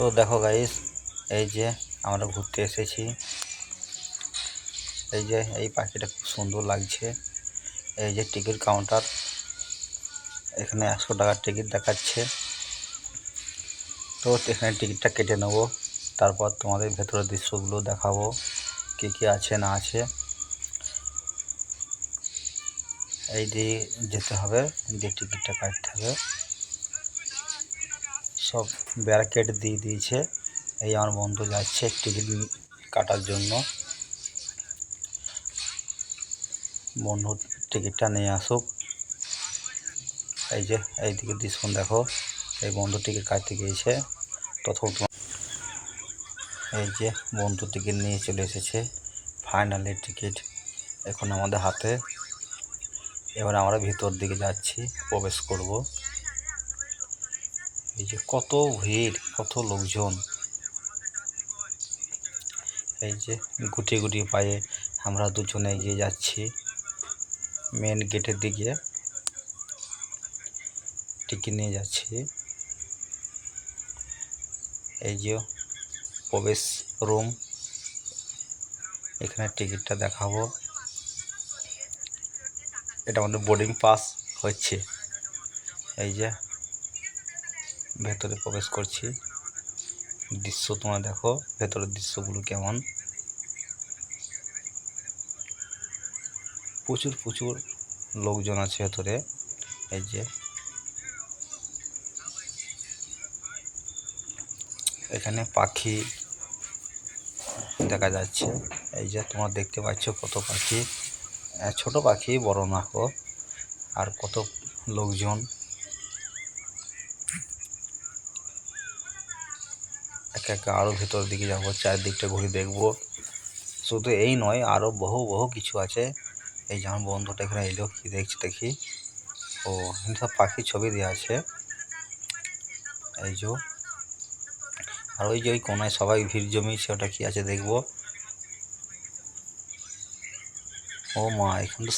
তো দেখো গাইস, এই যে আমরা ঘুরতে এসেছি। এই যে এই পাখিটা খুব সুন্দর লাগছে। এই যে টিকিট কাউন্টার, এখানে 100 টাকার টিকিট দেখাচ্ছে। তো এখানে টিকিটটা কেটে নেব, তারপর তোমাদের ভেতরের দৃশ্যগুলো দেখাবো, কি আছে না আছে। এই দিয়ে যেতে হবে, যে টিকিটটা কাটতে হবে। সব ব্যারিকেড দিয়ে দিয়েছে। এই আমার বন্ধু যাচ্ছে টিকিট কাটার জন্য। বন্ধু টিকিটটা নিয়ে আসুক। এই যে এইদিকে দৃশ্য দেখো, এই বন্ধু টিকিট কাটতে গিয়েছে। তখন এই যে বন্ধু টিকিট নিয়ে চলে এসেছে। ফাইনালি টিকিট এখন আমাদের হাতে। এবার আমরা ভিতর দিকে যাচ্ছি, প্রবেশ করব। এই যে কত ভিড়, কত লোকজন। এই যে গুটি গুটি পায়ে আমরা দুজনে এগিয়ে যাচ্ছি মেন গেটের দিকে, টিকিট নিয়ে যাচ্ছি। এই যে প্রবেশ রুম, এখানে টিকিটটা দেখাবো। এটা আমাদের বোর্ডিং পাস হচ্ছে। এই যে ভেতরে প্রবেশ করছি, দৃশ্য তোমরা দেখো, ভেতরের দৃশ্যগুলো কেমন। প্রচুর প্রচুর লোকজন আছে ভেতরে। এই যে এখানে পাখি দেখা যাচ্ছে। এই যে তোমরা দেখতে পাচ্ছ কত পাখি, ছোট পাখি, বড় না কো। আর কত লোকজন। একে একে আরও ভেতর দিকে যাবো, চারদিকটা ঘুরে দেখবো। শুধু এই নয়, আরও বহু বহু কিছু আছে। এই যে আমার বন্ধুটা এখানে এলো, কি দেখছি দেখি। ও এখানে সব পাখির ছবি দেওয়া আছে। এই যে আর ওই যে ওই কোনায় সবাই ভিড় জমিয়েছে, ওটা কি আছে দেখবো। ও মা, এখানে তো